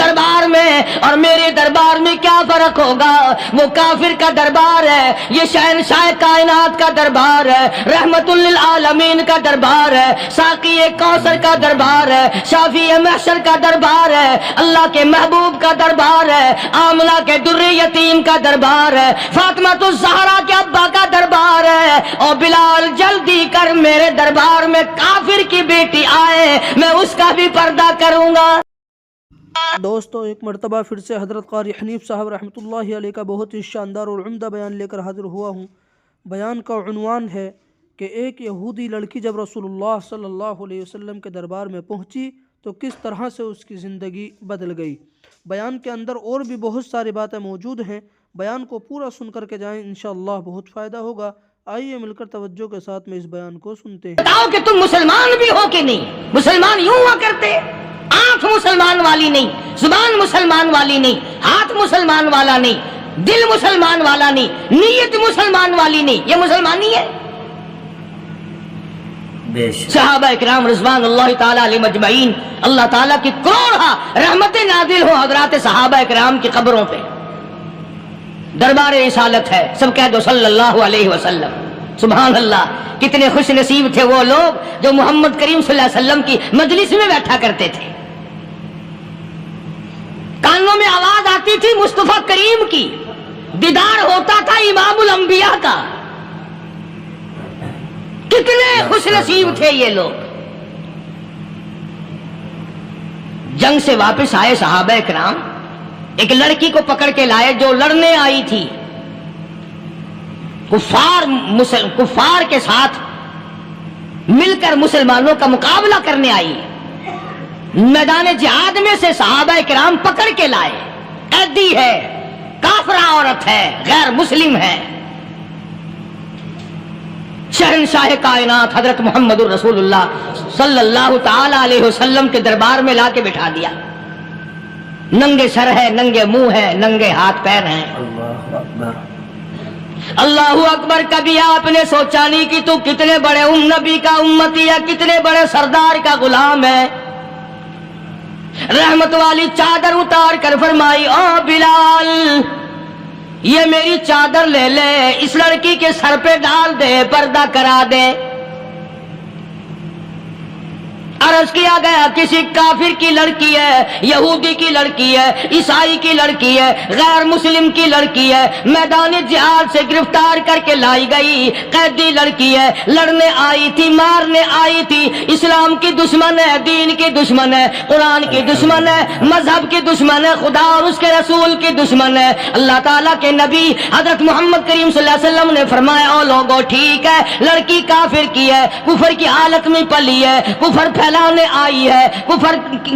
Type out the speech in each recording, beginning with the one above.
دربار میں اور میرے دربار میں کیا فرق ہوگا؟ وہ کافر کا دربار ہے، یہ شہنشاہ کائنات کا دربار ہے، رحمت للعالمین کا دربار ہے، ساقی کوثر کا دربار ہے، شافی محشر کا دربار ہے، اللہ کے محبوب کا دربار ہے، آمنہ کے در یتیم کا دربار ہے، فاطمہ الزہرا کے ابا کا دربار ہے۔ اور بلال جلدی کر میرے دربار میں کافر کی بیٹی آئے، میں اس کا بھی پردہ کروں گا۔ دوستو ایک مرتبہ پھر سے حضرت قاری حنیف صاحب رحمۃ اللہ علیہ کا بہت ہی شاندار اور عمدہ بیان لے کر حاضر ہوا ہوں۔ بیان کا عنوان ہے کہ ایک یہودی لڑکی جب رسول اللہ صلی اللہ علیہ وسلم کے دربار میں پہنچی تو کس طرح سے اس کی زندگی بدل گئی۔ بیان کے اندر اور بھی بہت ساری باتیں موجود ہیں، بیان کو پورا سن کر کے جائیں، انشاءاللہ بہت فائدہ ہوگا۔ آئیے مل کر توجہ کے ساتھ میں اس بیان کو سنتے ہیں۔ بتاؤ کہ تم مسلمان بھی ہو کہ نہیں؟ مسلمان یوں ہوا کرتے، آنکھ مسلمان والی نہیں، زبان مسلمان والی نہیں، ہاتھ مسلمان والا نہیں، دل مسلمان والا نہیں، نیت مسلمان والی نہیں، یہ مسلمانی ہے؟ صحابہ اکرام رضوان اللہ تعالی علیہ مجمعین، اللہ تعالیٰ کی کروڑہ رحمتیں نازل ہو حضرات صحابہ اکرام کی قبروں پہ۔ دربار رسالت ہے، سب کہہ دو صلی اللہ علیہ وسلم۔ سبحان اللہ، کتنے خوش نصیب تھے وہ لوگ جو محمد کریم صلی اللہ علیہ وسلم کی مجلس میں بیٹھا کرتے تھے، کانوں میں آواز آتی تھی مصطفیٰ کریم کی، دیدار ہوتا تھا امام الانبیاء کا۔ کتنے خوش نصیب تھے یہ لوگ۔ جنگ سے واپس آئے صحابہ اکرام، ایک لڑکی کو پکڑ کے لائے جو لڑنے آئی تھی، کفار کے ساتھ مل کر مسلمانوں کا مقابلہ کرنے آئی۔ میدان جہاد میں سے صحابہ کرام پکڑ کے لائے، قیدی ہے، کافرہ عورت ہے، غیر مسلم ہے۔ شہنشاہ کائنات حضرت محمد الرسول اللہ صلی اللہ تعالی علیہ وسلم کے دربار میں لا کے بٹھا دیا۔ ننگے سر ہے، ننگے منہ ہے، ننگے ہاتھ پیر ہیں۔ اللہ اکبر۔ کبھی آپ نے سوچا نہیں کہ تو کتنے بڑے نبی کا امتی ہے، کتنے بڑے سردار کا غلام ہے؟ رحمت والی چادر اتار کر فرمائی، او بلال یہ میری چادر لے لے، اس لڑکی کے سر پہ ڈال دے، پردہ کرا دے۔ عرض کیا گیا کسی کافر کی لڑکی ہے، یہودی کی لڑکی ہے، عیسائی کی لڑکی ہے، غیر مسلم کی لڑکی ہے، میدان جہاد سے گرفتار کر کے لائی گئی، قیدی لڑکی ہے، لڑنے آئی تھی، مارنے آئی تھی، اسلام کی دشمن ہے، دین کی دشمن ہے، قرآن کی دشمن ہے، مذہب کی دشمن ہے، خدا اور اس کے رسول کی دشمن ہے۔ اللہ تعالیٰ کے نبی حضرت محمد کریم صلی اللہ علیہ وسلم نے فرمایا، او لوگو ٹھیک ہے لڑکی کافر کی ہے، کفر کی حالت میں پلی ہے، کفر لانے آئی ہے، کفر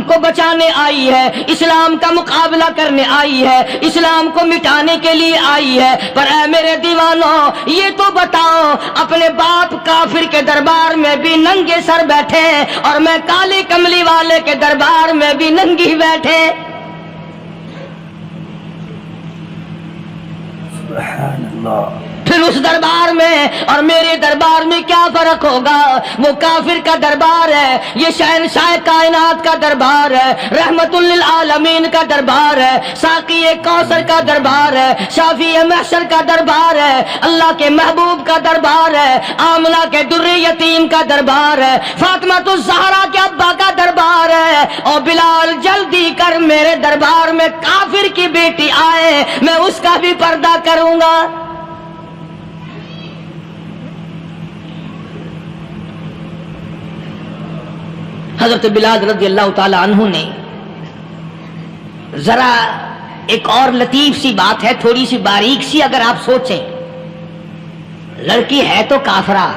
کو بچانے آئی ہے، اسلام کا مقابلہ کرنے آئی ہے، اسلام کو مٹانے کے لیے آئی ہے، پر اے میرے دیوانوں یہ تو بتاؤ، اپنے باپ کافر کے دربار میں بھی ننگے سر بیٹھے اور میں کالی کملی والے کے دربار میں بھی ننگی بیٹھے۔ سبحان اللہ۔ پھر اس دربار میں اور میرے دربار میں کیا فرق ہوگا؟ وہ کافر کا دربار ہے، یہ شہنشاہ کائنات کا دربار ہے، رحمت للعالمین کا دربار ہے، ساقی کوثر کا دربار ہے، شافی محشر کا دربار ہے، اللہ کے محبوب کا دربار ہے، آمنہ کے در یتیم کا دربار ہے، فاطمہ الزہرا کے ابا کا دربار ہے۔ اور بلال جلدی کر میرے دربار میں کافر کی بیٹی آئے، میں اس کا بھی پردہ کروں گا۔ حضرت بلال رضی اللہ تعالی عنہ نے ذرا ایک اور لطیف سی بات ہے، تھوڑی سی باریک سی، اگر آپ سوچیں، لڑکی ہے تو کافرہ،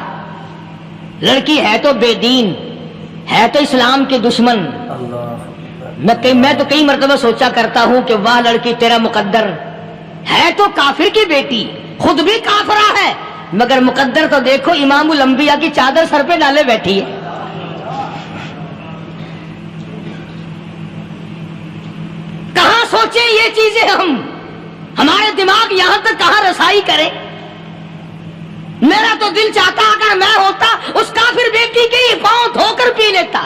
لڑکی ہے تو بے دین، ہے تو اسلام کے دشمن۔ میں تو کئی مرتبہ سوچا کرتا ہوں کہ واہ لڑکی تیرا مقدر ہے، تو کافر کی بیٹی، خود بھی کافرہ ہے، مگر مقدر تو دیکھو امام الانبیاء کی چادر سر پہ ڈالے بیٹھی ہے۔ سوچیں یہ چیزیں، ہمارے دماغ یہاں تک کہاں رسائی کرے؟ میرا تو دل چاہتا اگر میں ہوتا اس کافر بیٹی کے ہی پاؤں دھو کر پی لیتا۔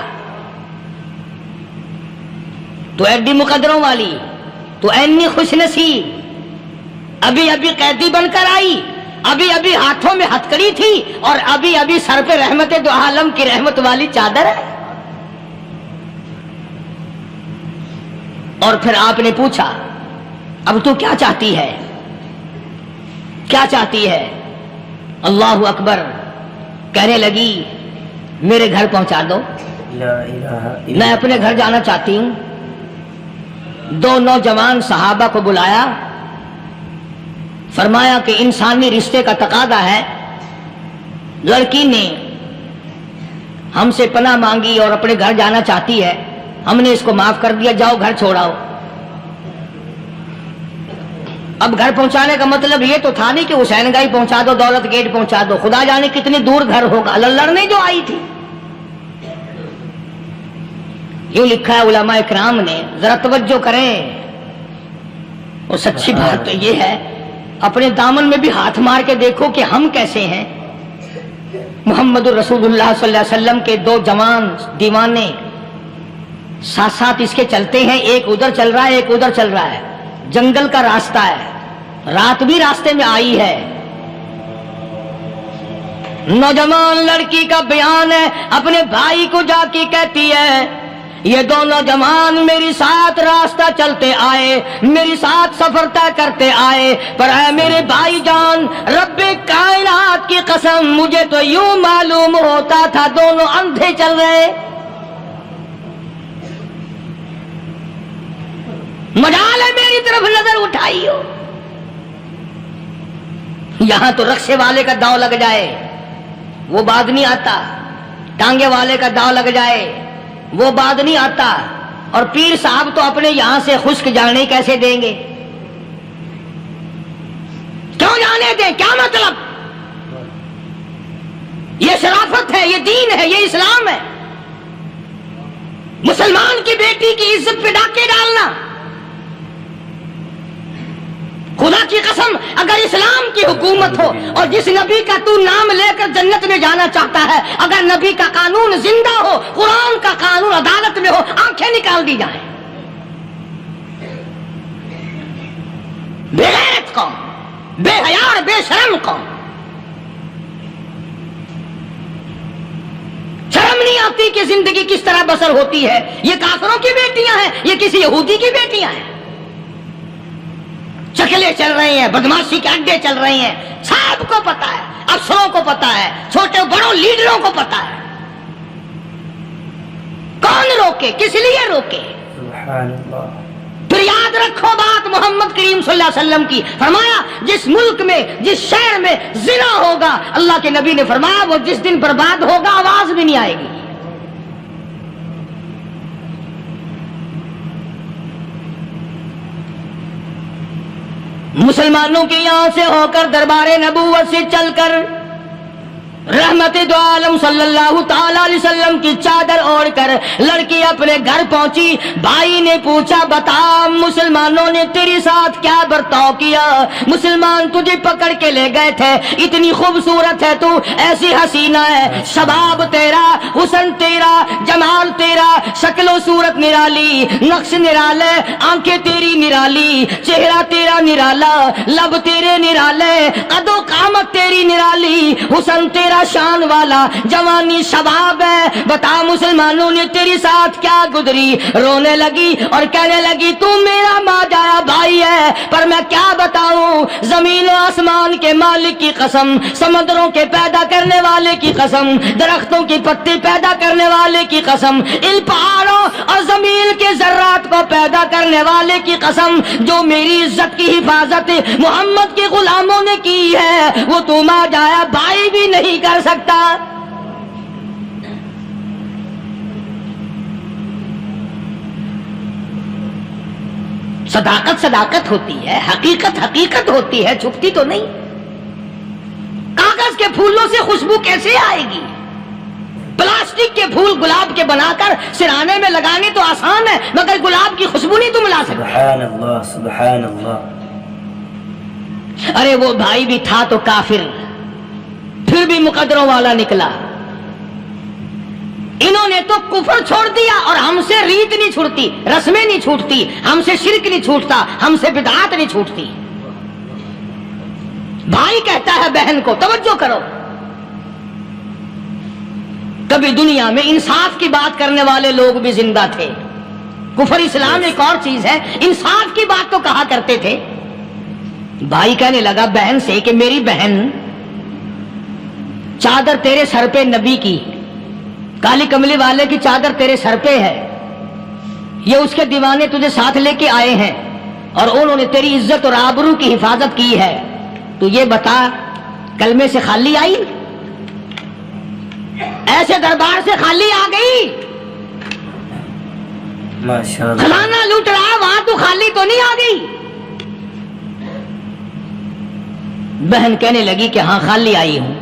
تو تو ایڈی مقدروں والی، تو اینی خوش نصیب، ابھی ابھی قیدی بن کر آئی، ابھی ابھی ہاتھوں میں ہتکڑی تھی، اور ابھی ابھی سر پہ رحمت دو عالم کی رحمت والی چادر ہے۔ اور پھر آپ نے پوچھا اب تو کیا چاہتی ہے، کیا چاہتی ہے؟ اللہ اکبر، کہنے لگی میرے گھر پہنچا دو، میں اپنے گھر جانا چاہتی ہوں۔ دو نوجوان صحابہ کو بلایا، فرمایا کہ انسانی رشتے کا تقاضا ہے، لڑکی نے ہم سے پناہ مانگی اور اپنے گھر جانا چاہتی ہے، ہم نے اس کو معاف کر دیا، جاؤ گھر چھوڑاؤ۔ اب گھر پہنچانے کا مطلب یہ تو تھا نہیں کہ حسین گائی پہنچا دو، دولت گیٹ پہنچا دو، خدا جانے کتنی دور گھر ہوگا، لڑنے جو آئی تھی۔ یوں لکھا ہے علماء اکرام نے، ذرا توجہ کریں، اور سچی بات تو یہ ہے اپنے دامن میں بھی ہاتھ مار کے دیکھو کہ ہم کیسے ہیں۔ محمد الرسول اللہ صلی اللہ علیہ وسلم کے دو جوان دیوانے ساتھ ساتھ اس کے چلتے ہیں، ایک ادھر چل رہا ہے ایک ادھر چل رہا ہے، جنگل کا راستہ ہے، رات بھی راستے میں آئی ہے۔ نوجوان لڑکی کا بیان ہے، اپنے بھائی کو جا کے کہتی ہے یہ دونوں جوان میری ساتھ راستہ چلتے آئے، میری ساتھ سفر طے کرتے آئے، پر اے میرے بھائی جان، رب کائنات کی قسم مجھے تو یوں معلوم ہوتا تھا دونوں اندھے چل رہے، مجال ہے میری طرف نظر اٹھائی ہو۔ یہاں تو رکشے والے کا داؤ لگ جائے وہ بعد نہیں آتا، ٹانگے والے کا داؤ لگ جائے وہ بعد نہیں آتا، اور پیر صاحب تو اپنے یہاں سے خشک جانے کیسے دیں گے؟ کیوں جانے دیں؟ کیا مطلب؟ یہ شرافت ہے، یہ دین ہے، یہ اسلام ہے۔ مسلمان کی بیٹی کی عزت پہ ڈاکے ڈالنا، خدا کی قسم اگر اسلام کی حکومت ہو اور جس نبی کا تو نام لے کر جنت میں جانا چاہتا ہے، اگر نبی کا قانون زندہ ہو، قرآن کا قانون عدالت میں ہو، آنکھیں نکال دی جائیں۔ بے غیرت قوم، بے حیا اور بے شرم قوم، شرم نہیں آتی کہ زندگی کس طرح بسر ہوتی ہے۔ یہ کافروں کی بیٹیاں ہیں، یہ کسی یہودی کی بیٹیاں ہیں، چکلے چل رہے ہیں، بدماشی کے اڈے چل رہے ہیں، سب کو پتا ہے، افسروں کو پتا ہے، چھوٹے بڑوں لیڈروں کو پتا ہے۔ کون روکے؟ کس لیے روکے؟ سبحان اللہ۔ پھر یاد رکھو بات محمد کریم صلی اللہ علیہ وسلم کی، فرمایا جس ملک میں جس شہر میں زنا ہوگا، اللہ کے نبی نے فرمایا وہ جس دن برباد ہوگا آواز بھی نہیں آئے گی۔ مسلمانوں کے یہاں سے ہو کر دربار نبوت سے چل کر رحمت دو عالم صلی اللہ تعالی علیہ وسلم کی چادر اوڑھ کر لڑکی اپنے گھر پہنچی۔ بھائی نے پوچھا بتا مسلمانوں نے تیرے ساتھ کیا برتاؤ کیا؟ مسلمان تجھے پکڑ کے لے گئے تھے، اتنی خوبصورت ہے تو، ایسی حسینہ ہے، شباب تیرا، حسن تیرا، جمال تیرا، شکل و صورت نرالی، نقش نرالے، آنکھیں تیری نرالی، چہرہ تیرا نرالا، لب تیرے نرالے، قد و قامت تیری نرالی، حسن تیرا شان والا، جوانی شباب ہے، بتا مسلمانوں نے تیری ساتھ کیا گزری؟ رونے لگی اور کہنے لگی تو میرا ماجایا بھائی ہے، پر میں کیا بتاؤں، زمین و آسمان کے مالک کی قسم، سمندروں کے پیدا کرنے والے کی قسم، درختوں کی پتی پیدا کرنے والے کی قسم، ان پہاڑوں اور زمین کے ذرات کو پیدا کرنے والے کی قسم، جو میری عزت کی حفاظت محمد کے غلاموں نے کی ہے، وہ تو ماجایا بھائی بھی نہیں کر سکتا۔ صداقت صداقت ہوتی ہے، حقیقت حقیقت ہوتی ہے، چھپتی تو نہیں۔ کاغذ کے پھولوں سے خوشبو کیسے آئے گی؟ پلاسٹک کے پھول گلاب کے بنا کر سرانے میں لگانے تو آسان ہے، مگر گلاب کی خوشبو نہیں تم لا سکتے۔ سبحان اللہ سبحان اللہ۔ ارے وہ بھائی بھی تھا تو کافر، پھر بھی مقدروں والا نکلا۔ انہوں نے تو کفر چھوڑ دیا اور ہم سے ریت نہیں چھوٹتی، رسمیں نہیں چھوٹتی، ہم سے شرک نہیں چھوٹتا، ہم سے بدعات نہیں چھوٹتی۔ بھائی کہتا ہے بہن کو، توجہ کرو، کبھی دنیا میں انصاف کی بات کرنے والے لوگ بھی زندہ تھے۔ کفر اسلام ایک اور چیز ہے، انصاف کی بات تو کہا کرتے تھے۔ بھائی کہنے لگا بہن سے کہ میری بہن، چادر تیرے سر پہ نبی کی، کالی کملی والے کی چادر تیرے سر پہ ہے، یہ اس کے دیوانے تجھے ساتھ لے کے آئے ہیں اور انہوں نے تیری عزت اور آبرو کی حفاظت کی ہے، تو یہ بتا کلمے سے خالی آئی؟ ایسے دربار سے خالی آ گئی؟ خزانہ لوٹ رہا ہے وہاں تو خالی تو نہیں آ گئی؟ بہن کہنے لگی کہ ہاں خالی آئی ہوں،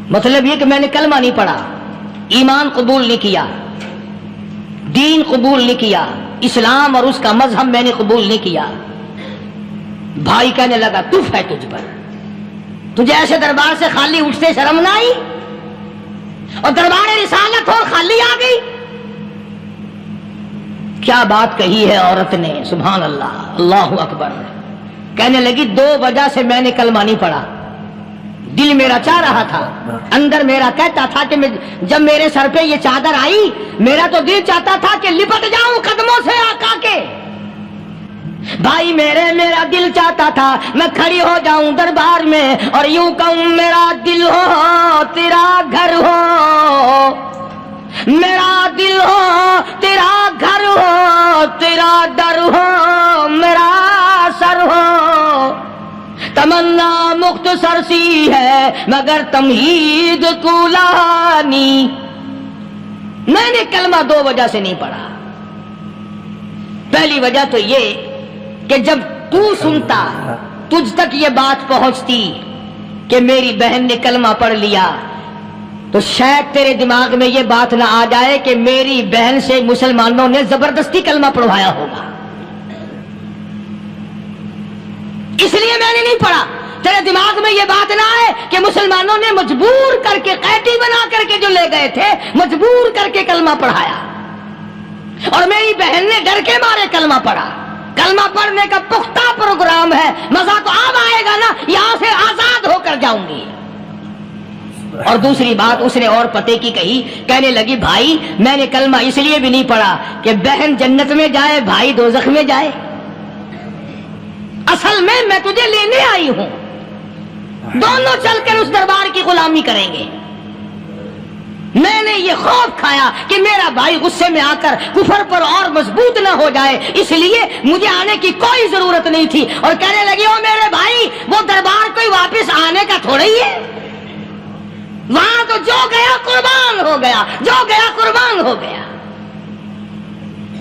مطلب یہ کہ میں نے کلمہ نہیں پڑھا، ایمان قبول نہیں کیا، دین قبول نہیں کیا، اسلام اور اس کا مذہب میں نے قبول نہیں کیا۔ بھائی کہنے لگا تف ہے تجھ پر، تجھے ایسے دربار سے خالی اٹھتے شرم نہ آئی؟ اور دربار رسالت اور خالی آ گئی؟ کیا بات کہی ہے عورت نے، سبحان اللہ، اللہ اکبر۔ کہنے لگی دو وجہ سے میں نے کلمہ نہیں پڑھا، دل میرا چاہ رہا تھا، اندر میرا کہتا تھا کہ جب میرے سر پہ یہ چادر آئی میرا تو دل چاہتا تھا کہ لپٹ جاؤں قدموں سے آقا کے۔ بھائی میرا دل چاہتا تھا میں کھڑی ہو جاؤں دربار میں اور یوں کہوں میرا دل ہو تیرا گھر ہو، میرا دل ہو تیرا گھر ہو، تیرا در ہو میرا سر ہو۔ تمنا مختصر سی ہے مگر تمہید کولانی۔ میں نے کلمہ دو وجہ سے نہیں پڑھا۔ پہلی وجہ تو یہ کہ جب تو سنتا، تجھ تک یہ بات پہنچتی کہ میری بہن نے کلمہ پڑھ لیا، تو شاید تیرے دماغ میں یہ بات نہ آ جائے کہ میری بہن سے مسلمانوں نے زبردستی کلمہ پڑھوایا ہوگا، اس لیے میں نے نہیں پڑھا۔ تیرے دماغ میں یہ بات نہ آئے کہ مسلمانوں نے مجبور کر کے، قیدی بنا کر کے جو لے گئے تھے، مجبور کر کے کلمہ پڑھایا اور میری بہن نے ڈر کے مارے کلمہ پڑھا۔ کلمہ پڑھنے کا پختہ پروگرام ہے، مزہ تو اب آئے گا نا، یہاں سے آزاد ہو کر جاؤں گی۔ اور دوسری بات اس نے اور پتے کی کہی، کہنے لگی بھائی میں نے کلمہ اس لیے بھی نہیں پڑھا کہ بہن جنت میں جائے بھائی دوزخ میں جائے، اصل میں تجھے لینے آئی ہوں، دونوں چل کر اس دربار کی غلامی کریں گے۔ میں نے یہ خوف کھایا کہ میرا بھائی غصے میں آ کر کفر پر اور مضبوط نہ ہو جائے، اس لیے مجھے آنے کی کوئی ضرورت نہیں تھی۔ اور کہنے لگی او میرے بھائی وہ دربار کوئی واپس آنے کا تھوڑا ہی ہے، وہاں تو جو گیا قربان ہو گیا، جو گیا قربان ہو گیا۔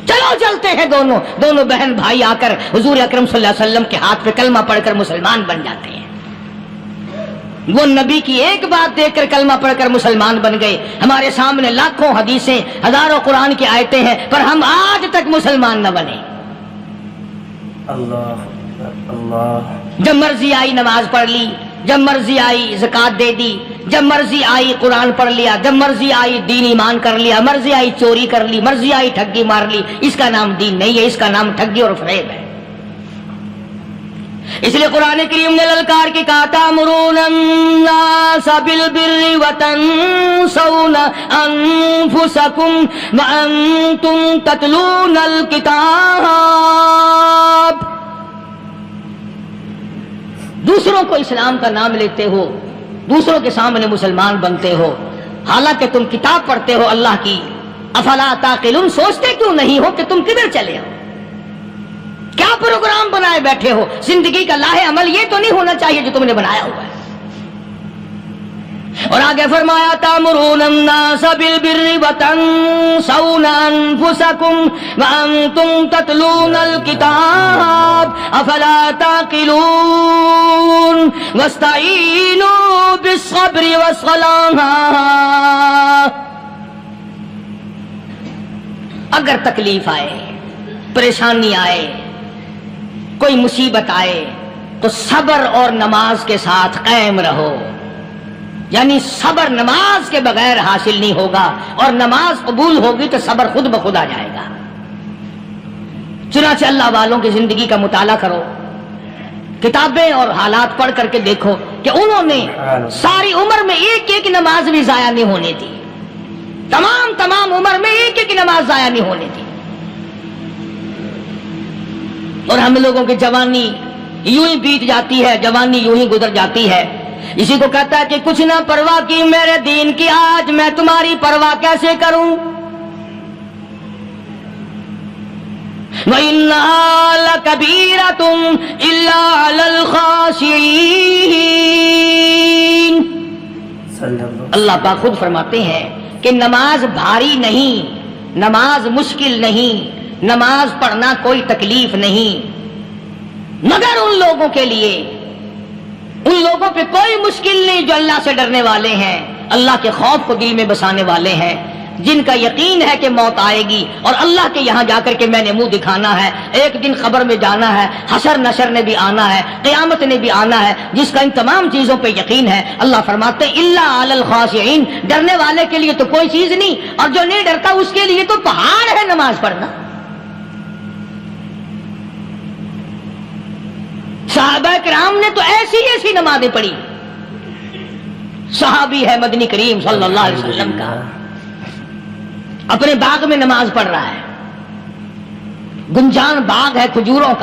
چلو چلتے ہیں دونوں بہن بھائی آ کر حضور اکرم صلی اللہ علیہ وسلم کے ہاتھ پہ کلمہ پڑھ کر مسلمان بن جاتے ہیں۔ وہ نبی کی ایک بات دیکھ کر کلمہ پڑھ کر مسلمان بن گئے۔ ہمارے سامنے لاکھوں حدیثیں، ہزاروں قرآن کی آیتیں ہیں، پر ہم آج تک مسلمان نہ بنے۔ اللہ جب مرضی آئی نماز پڑھ لی، جب مرضی آئی زکات دے دی، جب مرضی آئی قرآن پڑھ لیا، جب مرضی آئی دین ایمان کر لیا، مرضی آئی چوری کر لی، مرضی آئی ٹھگی مار لی۔ اس کا نام دین نہیں ہے، اس کا نام ٹھگی اور فریب ہے۔ اس لیے قرآن کریم نے للکار کی کہا تأمرون الناس بالبر وتنسون انفسکم وانتم تتلون الکتاب۔ دوسروں کو اسلام کا نام لیتے ہو، دوسروں کے سامنے مسلمان بنتے ہو، حالانکہ تم کتاب پڑھتے ہو اللہ کی۔ افلا تعقلون، سوچتے کیوں نہیں ہو کہ تم کدھر چلے ہو؟ کیا پروگرام بنائے بیٹھے ہو؟ زندگی کا لاہ عمل یہ تو نہیں ہونا چاہیے جو تم نے بنایا ہوا ہے۔ اور آگے فرمایا تأمرون الناس بالبر وتنسون انفسکم وانتم تتلون الکتاب افلا تعقلون واستعینوا بالصبر والصلاة۔ اگر تکلیف آئے، پریشانی آئے، کوئی مصیبت آئے تو صبر اور نماز کے ساتھ قائم رہو۔ یعنی صبر نماز کے بغیر حاصل نہیں ہوگا، اور نماز قبول ہوگی تو صبر خود بخود آ جائے گا۔ چنانچہ اللہ والوں کی زندگی کا مطالعہ کرو، کتابیں اور حالات پڑھ کر کے دیکھو کہ انہوں نے ساری عمر میں ایک ایک نماز بھی ضائع نہیں ہونے دی، تمام عمر میں ایک ایک نماز ضائع نہیں ہونے دی۔ اور ہم لوگوں کی جوانی یوں ہی بیت جاتی ہے، جوانی یوں ہی گزر جاتی ہے۔ اسی کو کہتا ہے کہ کچھ نہ پرواہ کی میرے دین کی، آج میں تمہاری پرواہ کیسے کروں؟ وَإِنَّهَا لَكَبِيرَةٌ إِلَّا عَلَى الْخَاشِعِينَ۔ اللہ پاک خود فرماتے ہیں کہ نماز بھاری نہیں، نماز مشکل نہیں، نماز پڑھنا کوئی تکلیف نہیں، مگر ان لوگوں کے لیے، ان لوگوں پہ کوئی مشکل نہیں جو اللہ سے ڈرنے والے ہیں، اللہ کے خوف کو دل میں بسانے والے ہیں، جن کا یقین ہے کہ موت آئے گی اور اللہ کے یہاں جا کر کے میں نے منہ دکھانا ہے، ایک دن قبر میں جانا ہے، حشر نشر نے بھی آنا ہے، قیامت نے بھی آنا ہے، جس کا ان تمام چیزوں پہ یقین ہے۔ اللہ فرماتے ہیں الا علی الخاشعین، ڈرنے والے کے لیے تو کوئی چیز نہیں، اور جو نہیں ڈرتا اس کے لیے تو پہاڑ ہے نماز پڑھنا۔ صحابہ کرام نے تو ایسی نمازیں پڑھی۔ صحابی ہے مدنی کریم صلی اللہ علیہ وسلم کا، اپنے باغ میں نماز پڑھ رہا ہے، گنجان باغ ہے کھجوروں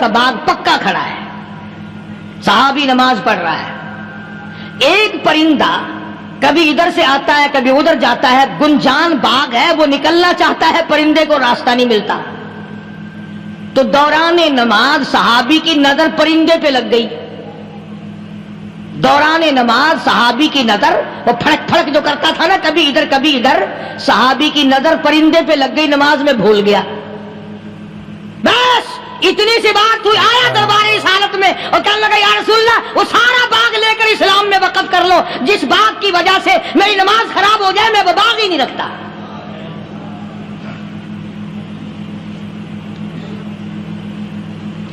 کا باغ پکا کھڑا ہے، صحابی نماز پڑھ رہا ہے۔ ایک پرندہ کبھی ادھر سے آتا ہے کبھی ادھر جاتا ہے، گنجان باغ ہے، وہ نکلنا چاہتا ہے، پرندے کو راستہ نہیں ملتا، تو دوران نماز صحابی کی نظر پرندے پہ لگ گئی۔ دوران نماز صحابی کی نظر، وہ پھڑک پھڑک جو کرتا تھا نا، کبھی ادھر، صحابی کی نظر پرندے پہ لگ گئی، نماز میں بھول گیا۔ بس اتنی سی بات ہوئی، آیا دربار رسالت میں اور کہنے لگا یا رسول اللہ وہ سارا باغ لے کر اسلام میں وقف کر لو، جس باغ کی وجہ سے میری نماز خراب ہو جائے میں وہ باغ ہی نہیں رکھتا۔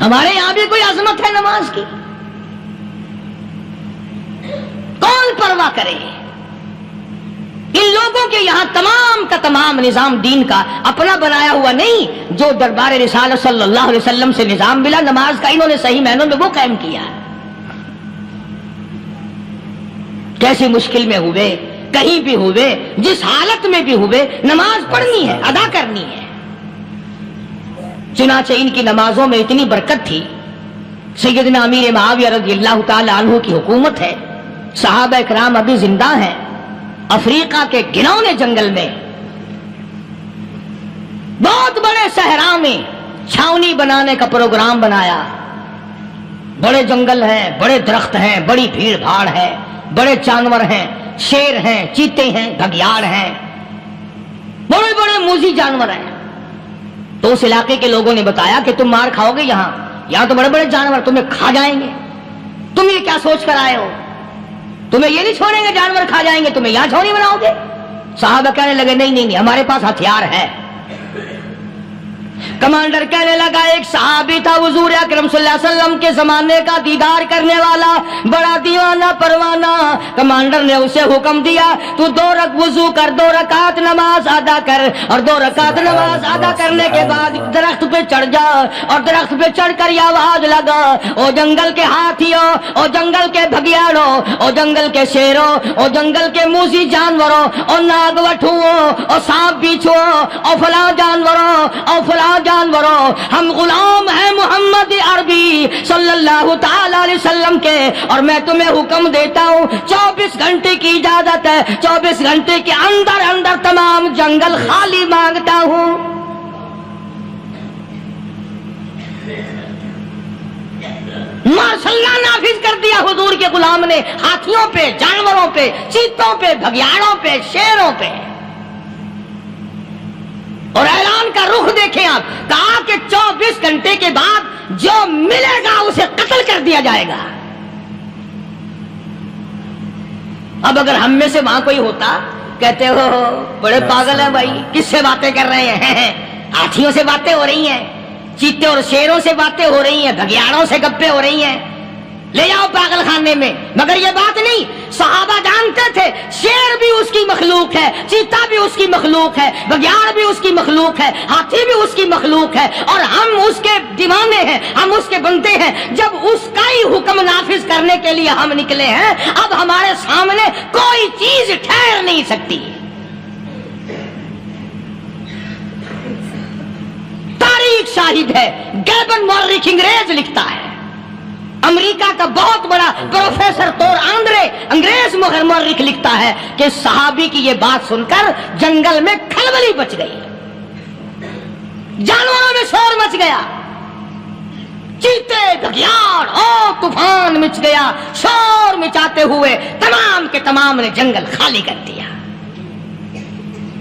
ہمارے یہاں بھی کوئی عظمت ہے نماز کی، کون پرواہ کرے؟ ان لوگوں کے یہاں تمام کا تمام نظام دین کا اپنا بنایا ہوا نہیں، جو دربار رسالت صلی اللہ علیہ وسلم سے نظام ملا نماز کا، انہوں نے صحیح معنوں میں وہ قائم کیا۔ کیسی مشکل میں ہوئے، کہیں بھی ہوئے، جس حالت میں بھی ہوئے، نماز پڑھنی ہے، ادا کرنی ہے۔ چنانچہ ان کی نمازوں میں اتنی برکت تھی، سیدنا امیر معاویہ رضی اللہ تعالی عنہ کی حکومت ہے، صحابہ کرام ابھی زندہ ہیں، افریقہ کے گھنونے جنگل میں، بہت بڑے صحرا میں چھاونی بنانے کا پروگرام بنایا، بڑے جنگل ہیں، بڑے درخت ہیں، بڑی بھیڑ بھاڑ ہے، بڑے جانور ہیں، شیر ہیں، چیتے ہیں، گھگیاڑ ہیں، بڑے بڑے موذی جانور ہیں۔ تو اس علاقے کے لوگوں نے بتایا کہ تم مار کھاؤ گے، یہاں تو بڑے بڑے جانور تمہیں کھا جائیں گے، تم یہ کیا سوچ کر آئے ہو؟ تمہیں یہ نہیں چھوڑیں گے، جانور کھا جائیں گے، تمہیں یہاں چھوڑی بناؤ گے؟ صحابہ کہنے لگے نہیں، ہمارے پاس ہتھیار ہے۔ کمانڈر کہنے لگا، ایک صحابی تھا حضور اکرم صلی اللہ علیہ وسلم کے زمانے کا دیدار کرنے والا، بڑا دیوانہ پروانہ۔ کمانڈر نے اسے حکم دیا تو 2 وضو کر، 2 رکعت نماز ادا کر، اور 2 رکعت نماز ادا کرنے کے بعد درخت پہ چڑھ جا، اور درخت پہ چڑھ کر یہ آواز لگا، او جنگل کے ہاتھیوں، او جنگل کے بھگیاڑوں، او جنگل کے شیروں، او جنگل کے موذی جانوروں، او ناگ وٹھوؤں، او سانپ بیچھوؤں، او فلاں جانوروں، او فلاں جانوروں، ہم غلام ہیں محمد عربی صلی اللہ تعالی علیہ وسلم کے، اور میں تمہیں حکم دیتا ہوں 24 گھنٹے کی اجازت ہے، 24 گھنٹے کے اندر تمام جنگل خالی مانگتا ہوں۔ مارشلہ نافذ کر دیا حضور کے غلام نے، ہاتھیوں پہ، جانوروں پہ، چیتوں پہ، بھگیاڑوں پہ، شیروں پہ، اور اعلان کا رخ دیکھیں آپ، کہا کہ 24 گھنٹے کے بعد جو ملے گا اسے قتل کر دیا جائے گا۔ اب اگر ہم میں سے وہاں کوئی ہوتا، کہتے ہو بڑے پاگل ہیں بھائی، کس سے باتیں کر رہے ہیں؟ ہاتھیوں سے باتیں ہو رہی ہیں، چیتے اور شیروں سے باتیں ہو رہی ہیں، بھگیاڑوں سے گپیں ہو رہی ہیں، لے جاؤ پاگل خانے میں. مگر یہ بات نہیں، صحابہ جانتے تھے شیر بھی اس کی مخلوق ہے، چیتا بھی اس کی مخلوق ہے، بگیاڑ بھی اس کی مخلوق ہے، ہاتھی بھی اس کی مخلوق ہے، اور ہم اس کے دیوانے ہیں، ہم اس کے بندے ہیں. جب اس کا ہی حکم نافذ کرنے کے لیے ہم نکلے ہیں، اب ہمارے سامنے کوئی چیز ٹھہر نہیں سکتی. تاریخ شاہد ہے. گیبن مورخ انگریز لکھتا ہے، امریکہ کا بہت بڑا پروفیسر تور آندرے انگریز مورخ لکھتا ہے کہ صحابی کی یہ بات سن کر جنگل میں کھلبلی بچ گئی، جانوروں میں شور مچ گیا، چیتے بگیاڑ اور طوفان مچ گیا. شور مچاتے ہوئے تمام کے تمام نے جنگل خالی کر دیا.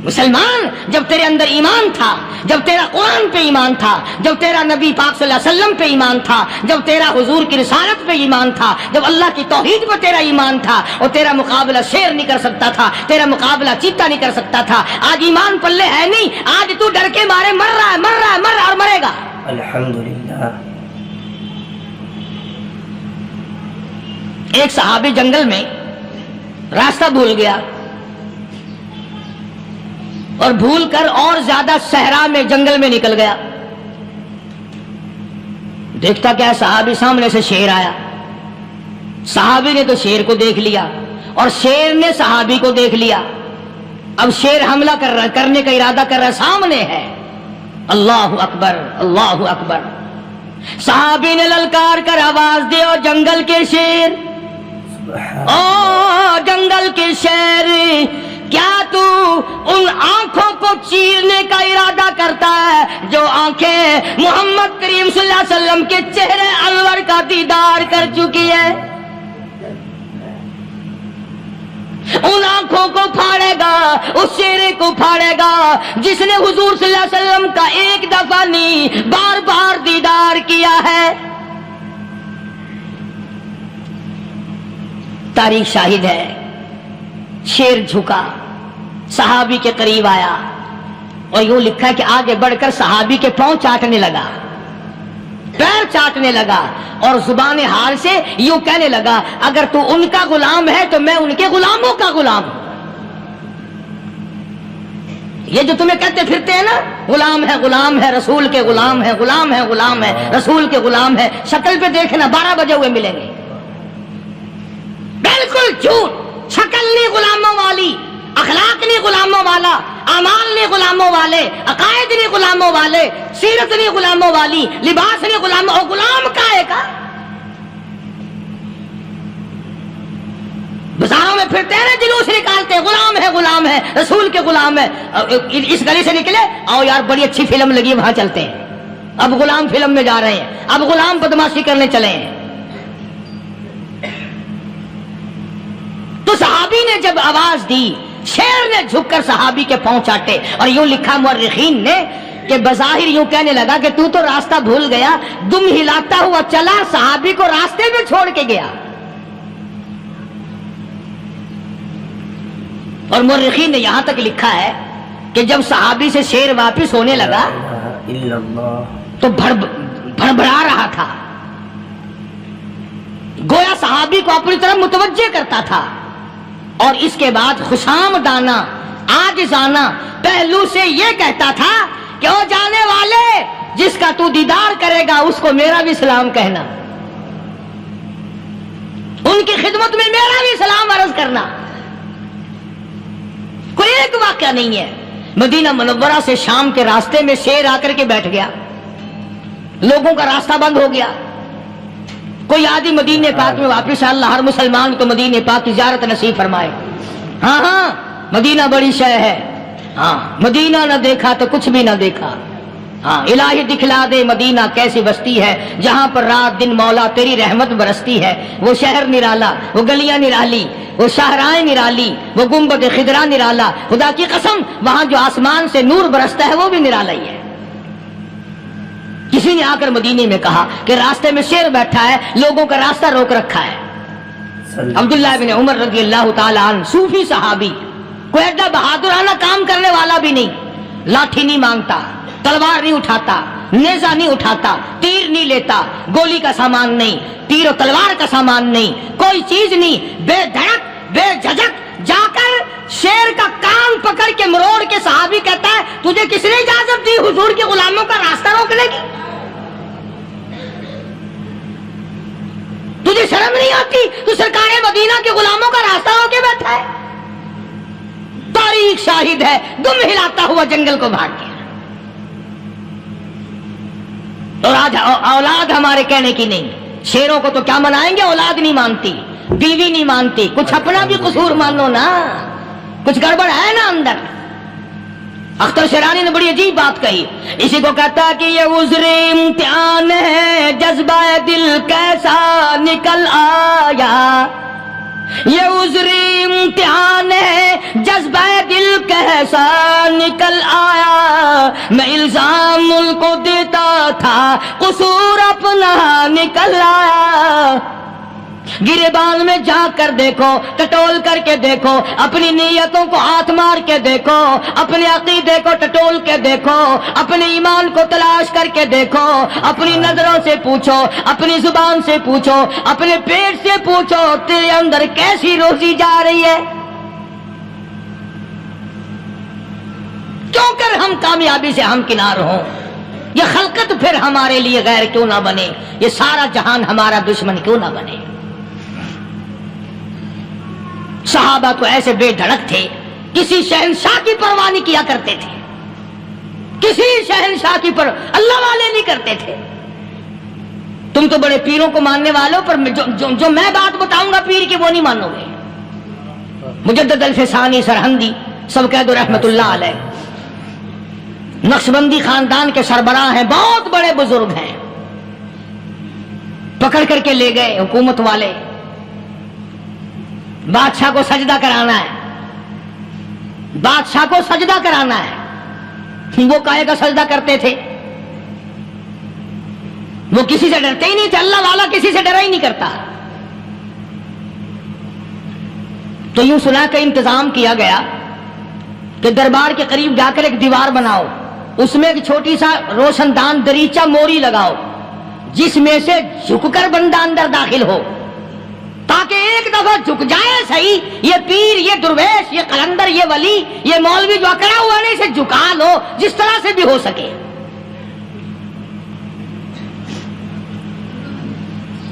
مسلمان، جب تیرے اندر ایمان تھا، جب تیرا قرآن پہ ایمان تھا، جب تیرا نبی پاک صلی اللہ علیہ وسلم پہ ایمان تھا، جب تیرا حضور کی رسالت پہ ایمان تھا، جب اللہ کی توحید پہ تیرا ایمان تھا، اور تیرا مقابلہ شیر نہیں کر سکتا تھا، تیرا مقابلہ چیتا نہیں کر سکتا تھا. آج ایمان پلے ہے نہیں، آج تو ڈر کے مارے مر رہا ہے، مر رہا ہے، مر رہا اور مرے گا. الحمدللہ. ایک صحابی جنگل میں راستہ بھول گیا اور بھول کر اور زیادہ صحرا میں جنگل میں نکل گیا. دیکھتا کیا صحابی سامنے سے شیر آیا. صحابی نے تو شیر کو دیکھ لیا اور شیر نے صحابی کو دیکھ لیا. اب شیر حملہ کرنے کا ارادہ کر رہا، سامنے ہے. اللہ اکبر، اللہ اکبر. صحابی نے للکار کر آواز دی، اور جنگل کے شیر، او جنگل کے شیر، کیا تو ان آنکھوں کو چیرنے کا ارادہ کرتا ہے جو آنکھیں محمد کریم صلی اللہ علیہ وسلم کے چہرے انور کا دیدار کر چکی ہے؟ ان آنکھوں کو پھاڑے گا، اس چہرے کو پھاڑے گا جس نے حضور صلی اللہ علیہ وسلم کا ایک دفعہ نہیں بار بار دیدار کیا ہے. تاریخ شاہد ہے. شیر جھکا، صحابی کے قریب آیا، اور یوں لکھا کہ آگے بڑھ کر صحابی کے پاؤں چاٹنے لگا، پیر چاٹنے لگا، اور زبان حال سے یوں کہنے لگا اگر تو ان کا غلام ہے تو میں ان کے غلاموں کا غلام ہوں. یہ جو تمہیں کہتے پھرتے ہیں نا، غلام ہے رسول کے غلام ہے، غلام ہے رسول کے غلام ہے، شکل پہ دیکھنا 12 بجے ہوئے ملیں گے. بالکل جھوٹ. شکل نہیں غلاموں والی، اخلاق نہیں غلاموں والا، اعمال نہیں غلاموں والے، عقائد نہیں غلاموں والے، سیرت نہیں غلاموں والی، لباس نہیں غلاموں. اور غلام کائے کا؟ بازاروں میں پھرتے ہیں نا، جلوس نکالتے ہیں، غلام ہے رسول کے غلام ہے. اس گلی سے نکلے، آؤ یار بڑی اچھی فلم لگی، وہاں چلتے ہیں. اب غلام فلم میں جا رہے ہیں، اب غلام بدماشی کرنے چلے ہیں. تو صحابی نے جب آواز دی، شیر نے جھک کر صحابی کے پاؤں چاٹے، اور یوں لکھا مورخین نے کہ بظاہر یوں کہنے لگا کہ تو راستہ بھول گیا، دم ہلاتا ہوا چلا، صحابی کو راستے میں چھوڑ کے گیا. اور مورخین نے یہاں تک لکھا ہے کہ جب صحابی سے شیر واپس ہونے لگا تو بھڑبڑا رہا تھا، گویا صحابی کو اپنی طرف متوجہ کرتا تھا، اور اس کے بعد خوشامدانہ عاجزانہ پہلو سے یہ کہتا تھا کہ او جانے والے، جس کا تو دیدار کرے گا اس کو میرا بھی سلام کہنا، ان کی خدمت میں میرا بھی سلام عرض کرنا. کوئی ایک واقعہ نہیں ہے. مدینہ منورہ سے شام کے راستے میں شیر آ کر کے بیٹھ گیا، لوگوں کا راستہ بند ہو گیا. کوئی آدھی مدینے پاک میں واپس، اللہ ہر مسلمان کو مدینے پاک کی زیارت نصیب فرمائے. ہاں مدینہ بڑی شے ہے. ہاں مدینہ نہ دیکھا تو کچھ بھی نہ دیکھا. ہاں الہی دکھلا دے مدینہ کیسی بستی ہے جہاں پر رات دن مولا تیری رحمت برستی ہے. وہ شہر نرالا، وہ گلیاں نرالی، وہ شاہراہیں نرالی، وہ گنبد خضرا نرالا. خدا کی قسم وہاں جو آسمان سے نور برستا ہے وہ بھی نرالا ہی ہے. کسی نے آ کر مدینے میں کہا کہ راستے میں شیر بیٹھا ہے، لوگوں کا راستہ روک رکھا ہے. عبداللہ بن عمر رضی اللہ تعالی عنہ، صوفی صحابی، کوئی ایڈا بہادرانہ کام کرنے والا بھی نہیں، لاٹھی نہیں مانگتا، تلوار نہیں اٹھاتا، نیزہ نہیں اٹھاتا، تیر نہیں لیتا، گولی کا سامان نہیں، تیر و تلوار کا سامان نہیں، کوئی چیز نہیں، بے دھڑک بے جھجک جا کر شیر کا کان پکڑ کے مروڑ کے صحابی کہتا ہے تجھے کس نے اجازت دی حضور کے غلاموں کا راستہ روکنے کی؟ تجھے شرم نہیں آتی؟ تو سرکار مدینہ کے غلاموں کا راستہ روکے بیٹھا ہے۔ تاریخ شاہد ہے، دم ہلاتا ہوا جنگل کو بھاگ گیا۔ اور آج اولاد ہمارے کہنے کی نہیں، شیروں کو تو کیا منائیں گے، اولاد نہیں مانتی، بیوی نہیں مانتی، کچھ اپنا بھی قصور مانو نا، کچھ گڑبڑ ہے نا اندر۔ اختر شیرانی نے بڑی عجیب بات کہی، اسی کو کہتا ہے کہ یہ عذر امتحان ہے، جذبہ دل کیسا نکل آیا، یہ عذر امتحان ہے، جذبہ دل کیسا نکل آیا، میں الزام ان کو دیتا تھا، قصور اپنا نکل آیا۔ گریبان میں جا کر دیکھو، ٹٹول کر کے دیکھو، اپنی نیتوں کو ہاتھ مار کے دیکھو، اپنے عقیدے کو ٹٹول کے دیکھو، اپنے ایمان کو تلاش کر کے دیکھو، اپنی نظروں سے پوچھو، اپنی زبان سے پوچھو، اپنے پیٹ سے پوچھو، تیرے اندر کیسی روزی جا رہی ہے؟ کیوں کر ہم کامیابی سے ہمکنار ہوں؟ یہ خلقت پھر ہمارے لیے غیر کیوں نہ بنے؟ یہ سارا جہان ہمارا دشمن کیوں نہ بنے؟ صحابہ تو ایسے بے دھڑک تھے، کسی شہنشاہ کی پرواہ نہیں کیا کرتے تھے، کسی شہنشاہ کی پرواہ اللہ والے نہیں کرتے تھے۔ تم تو بڑے پیروں کو ماننے والوں، پر جو میں بات بتاؤں گا پیر کی وہ نہیں مانو گے۔ مجدد الفسانی سرہندی سب کہہ دو رحمت اللہ علیہ، نقشبندی خاندان کے سربراہ ہیں، بہت بڑے بزرگ ہیں، پکڑ کر کے لے گئے حکومت والے، بادشاہ کو سجدہ کرانا ہے، بادشاہ کو سجدہ کرانا ہے۔ وہ کائے کا سجدہ کرتے تھے؟ وہ کسی سے ڈرتے ہی نہیں تھے، اللہ والا کسی سے ڈرا ہی نہیں کرتا۔ تو یوں سنا کا انتظام کیا گیا کہ دربار کے قریب جا کر ایک دیوار بناؤ، اس میں ایک چھوٹی سا روشن دان دریچہ موری لگاؤ، جس میں سے جھک کر بندہ اندر داخل ہو، تاکہ ایک دفعہ جھک جائے صحیح، یہ پیر، یہ درویش، یہ قلندر، یہ ولی، یہ مولوی جو اکڑا ہوا نہیں، اسے جھکا لو جس طرح سے بھی ہو سکے۔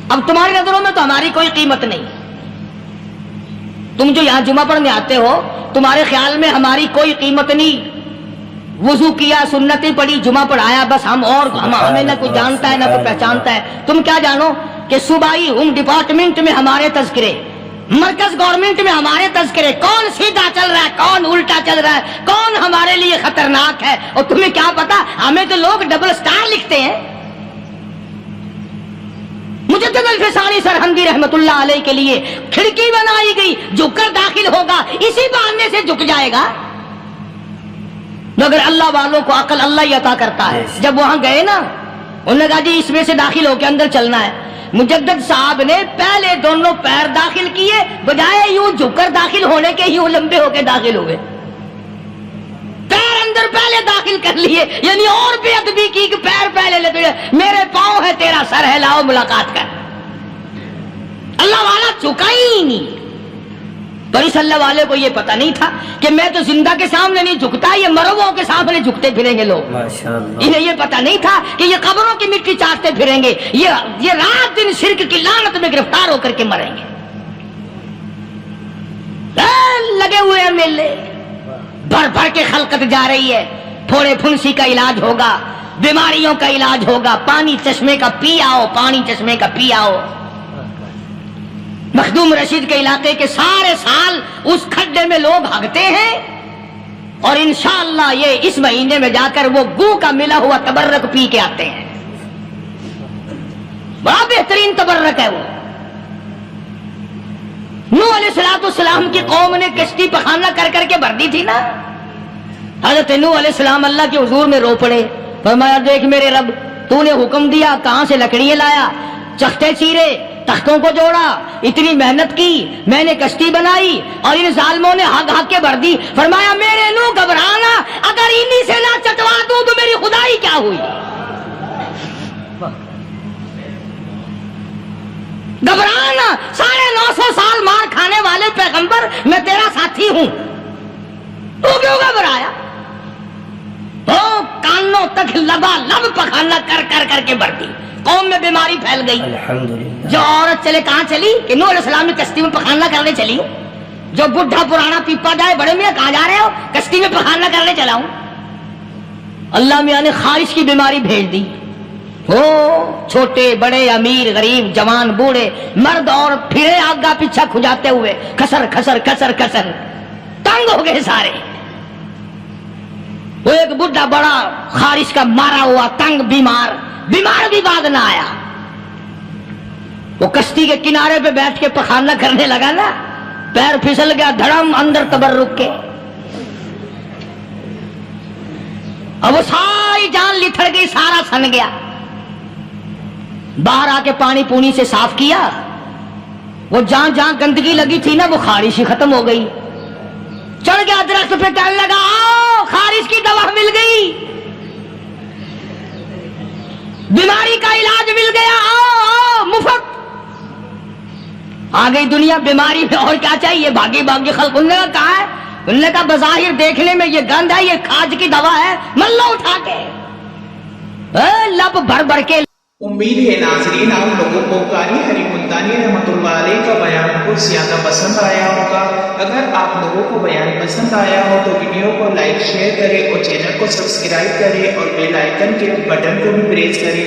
اب تمہاری نظروں میں تو ہماری کوئی قیمت نہیں، تم جو یہاں جمعہ پڑھنے آتے ہو تمہارے خیال میں ہماری کوئی قیمت نہیں، وضو کیا، سنتیں پڑھی، جمعہ پڑھایا، بس ہمیں نہ کوئی جانتا ہے نہ کوئی پہچانتا ہے۔ تم کیا جانو کہ صوبائی ہوم ڈپارٹمنٹ میں ہمارے تذکرے، مرکز گورنمنٹ میں ہمارے تذکرے، کون سیدھا چل رہا ہے، کون الٹا چل رہا ہے، کون ہمارے لیے خطرناک ہے، اور تمہیں کیا پتا؟ ہمیں تو لوگ ڈبل سٹار لکھتے ہیں۔ مجدد الفسانی سرہندی رحمت اللہ علیہ کے لیے کھڑکی بنائی گئی، جھک کر داخل ہوگا، اسی بہانے سے جھک جائے گا۔ مگر اللہ والوں کو عقل اللہ ہی عطا کرتا ہے۔ جب وہاں گئے نا، انہوں نے کہا جی اس میں سے داخل ہو کے اندر چلنا ہے۔ مجدد صاحب نے پہلے دونوں پیر داخل کیے، بجائے یوں جھک کر داخل ہونے کے یوں لمبے ہو کے داخل ہوئے، پیر اندر پہلے داخل کر لیے، یعنی اور بے ادبی کی کہ پیر پہلے لے گئے، میرے پاؤں ہے تیرا سر ہے، لاؤ ملاقات کر۔ اللہ والا جھکا ہی نہیں، پر اس اللہ والے کو یہ پتہ نہیں تھا کہ میں تو زندہ کے سامنے نہیں جھکتا، یہ مرووں کے سامنے جھکتے پھریں گے لوگ۔ انہیں یہ پتہ نہیں تھا کہ یہ قبروں کی مٹی چاٹتے پھریں گے، یہ رات دن شرک کی لعنت میں گرفتار ہو کر کے مریں گے۔ لگے ہوئے ہیں میلے، بھر بھر کے خلقت جا رہی ہے، پھوڑے پھنسی کا علاج ہوگا، بیماریوں کا علاج ہوگا، پانی چشمے کا پی آؤ، پانی چشمے کا پی آؤ۔ مخدوم رشید کے علاقے کے سارے سال اس کھڈے میں لوگ بھاگتے ہیں، اور انشاءاللہ یہ اس مہینے میں جا کر وہ گو کا ملا ہوا تبرک پی کے آتے ہیں، بڑا بہترین تبرک ہے وہ۔ نوح علیہ السلام کی قوم نے کشتی پخانہ کر کر کے بھر دی تھی نا، حضرت نوح علیہ السلام اللہ کے حضور میں رو پڑے، فرمایا دیکھ میرے رب، تو نے حکم دیا، کہاں سے لکڑیاں لایا، چختے چیرے، تختوں کو جوڑا، اتنی محنت کی، میں نے کشتی بنائی اور ان ظالموں نے ہگ ہگ کے بھر دی۔ فرمایا میرے نو گھبرانا، اگر انہی سے نہ چٹوا دوں تو میری خدائی کیا ہوئی۔ گھبرانا، 950 سال مار کھانے والے پیغمبر، میں تیرا ساتھی ہوں، تو کیوں گھبرایا؟ تو کانوں تک لبا لب پخانا کر کر کر کے بڑھتی، قوم میں بیماری پھیل گئی۔ الحمدللہ۔ جو عورت چلے کہاں چلی کہ نوح علیہ السلام نے کشتی میں پخانا کرنے چلی ہوں، جو بڈھا پرانا پیپا جائے، بڑے میاں کہاں جا رہے ہو؟ کشتی میں پخانا کرنے چلا ہوں۔ اللہ میاں نے خارش کی بیماری بھیج دی، ہو چھوٹے بڑے امیر غریب جوان بوڑھے مرد اور پھرے آگا پیچھا کھجاتے ہوئے کسر کسر کسر کسر تنگ ہو گئے سارے۔ وہ ایک بڈھا بڑا خارش کا مارا ہوا تنگ بیمار بھی بعد نہ آیا، وہ کشتی کے کنارے پہ بیٹھ کے پخانا کرنے لگا نا، پیر پھسل گیا دھڑم اندر تبرک کے، اب وہ ساری جان لتھڑ گئی، سارا سن گیا۔ باہر آ کے پانی پونی سے صاف کیا، وہ جہاں جہاں گندگی لگی تھی نا وہ خارش ہی ختم ہو گئی۔ چڑھ گیا درخت پہ، کہنے لگا آؤ خارش کی دوا مل گئی، بیماری کا علاج مل گیا، آؤ آؤ مفت۔ آ گئی دنیا بیماری میں، اور کیا چاہیے؟ بھاگی بھاگی خلق۔ انہوں نے کہا ہے، انہوں نے کہا بظاہر دیکھنے میں یہ گند ہے، یہ کھاج کی دوا ہے، مل لو اٹھا کے، لب بھر بھر کے۔ امید ہے ناظرین آپ لوگوں کو قاری حری ملتانی رحمۃ اللہ علیہ کا بیان بہت زیادہ پسند آیا ہوگا۔ اگر آپ لوگوں کو بیان پسند آیا ہو تو ویڈیو کو لائک شیئر کریں اور چینل کو سبسکرائب کریں اور بیل آئیکن کے بٹن کو بھی پریس کریں۔